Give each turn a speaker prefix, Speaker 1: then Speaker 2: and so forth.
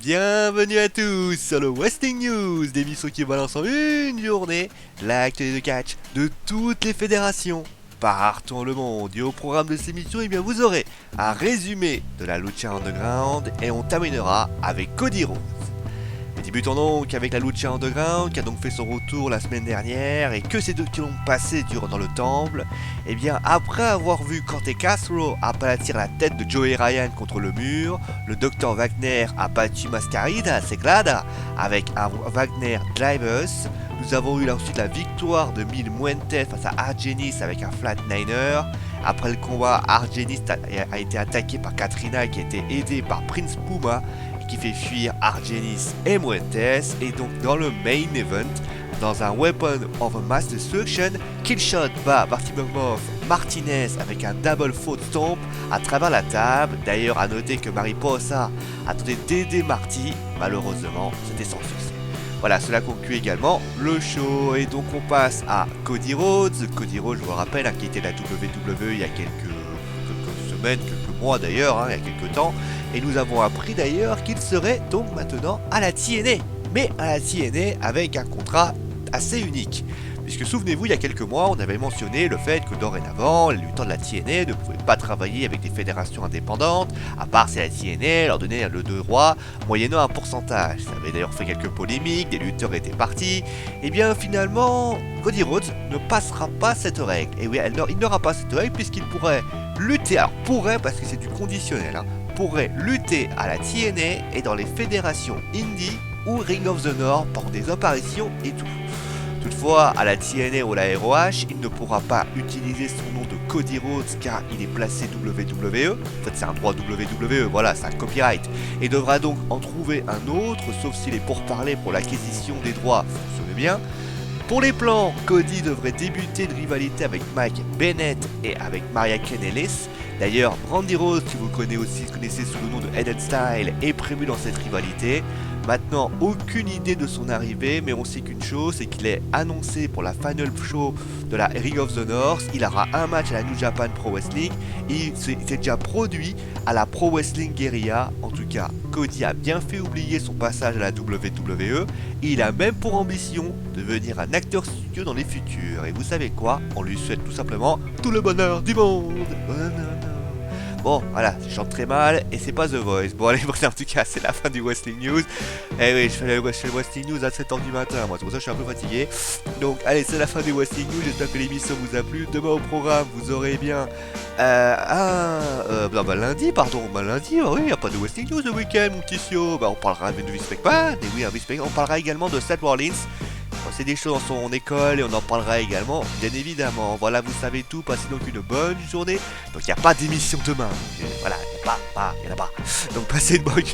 Speaker 1: Bienvenue à tous sur le Wrestling News, l'émission qui balance en une journée l'actualité de catch de toutes les fédérations partout dans le monde. Et au programme de cette émission, eh bien, vous aurez un résumé de la Lucha Underground et on terminera avec Cody Rhodes. Et débutons donc avec la Lucha Underground qui a donc fait son retour la semaine dernière. Et que ces deux qui l'ont passé durant dans le temple. Et bien après avoir vu Corte Castro aplatir la tête de Joey Ryan contre le mur, le Dr Wagner a battu Mascarita Seclada avec un Wagner Drivers. Nous avons eu ensuite la victoire de Mil Muertes face à Argenis avec un Flatliner. Après le combat, Argenis a été attaqué par Katrina qui a été aidée par Prince Puma qui fait fuir Argenis et Muertes. Et donc dans le main event, dans un Weapon of Mass Destruction, Killshot bat Bartimov Martinez avec un double foot stomp à travers la table. D'ailleurs à noter que Mariposa a tenté d'aider Marty, malheureusement c'était sans succès. Voilà, cela conclut également le show. Et donc on passe à Cody Rhodes. Cody Rhodes, je vous rappelle, qui était la WWE il y a quelques semaines, quelques mois d'ailleurs, il y a quelques temps. Et nous avons appris d'ailleurs qu'il serait donc maintenant à la TNA. Mais à la TNA avec un contrat assez unique. Puisque souvenez-vous, il y a quelques mois, on avait mentionné le fait que dorénavant, les lutteurs de la TNA ne pouvaient pas travailler avec des fédérations indépendantes, à part si la TNA leur donnait le droit, moyennant un pourcentage. Ça avait d'ailleurs fait quelques polémiques, des lutteurs étaient partis. Et bien finalement, Cody Rhodes ne passera pas cette règle. Et oui, il n'aura pas cette règle puisqu'il pourrait lutter, alors pourrait parce que c'est du conditionnel, pourrait lutter à la TNA et dans les fédérations indie ou Ring of the North pour des apparitions et tout. Toutefois, à la TNA ou la ROH, il ne pourra pas utiliser son nom de Cody Rhodes car il est placé WWE. En fait, c'est un droit WWE, voilà, c'est un copyright. Et devra donc en trouver un autre, sauf s'il est pourparlers pour l'acquisition des droits fonctionne bien. Pour les plans, Cody devrait débuter une rivalité avec Mike Bennett et avec Maria Kanellis. D'ailleurs, Brandi Rhodes, que vous connaissez sous le nom de Head & Style, est prévu dans cette rivalité. Maintenant, aucune idée de son arrivée, mais on sait qu'une chose, c'est qu'il est annoncé pour la Final Show de la Ring of the North. Il aura un match à la New Japan Pro Wrestling et il s'est déjà produit à la Pro Wrestling Guerrilla. En tout cas, Cody a bien fait oublier son passage à la WWE et il a même pour ambition de devenir un acteur studio dans les futurs. Et vous savez quoi? On lui souhaite tout simplement tout le bonheur du monde. Bon, voilà, je chante très mal et c'est pas The Voice. Bon, allez, en tout cas, c'est la fin du Wrestling News. Eh oui, je fais le Wrestling News à 7h du matin, moi, c'est pour ça que je suis un peu fatigué. Donc, allez, c'est la fin du Wrestling News. J'espère que l'émission vous a plu. Demain au programme, vous aurez bien. Lundi, pardon. Lundi, oui, il n'y a pas de Wrestling News le week-end, mon petit Sio. On parlera de Vince McMahon. Et oui, on parlera également de Seth Rollins. C'est des choses dans son école et on en parlera également, bien évidemment. Voilà, vous savez tout, passez donc une bonne journée. Donc il n'y a pas d'émission demain. Voilà, il n'y en a pas. Donc passez une bonne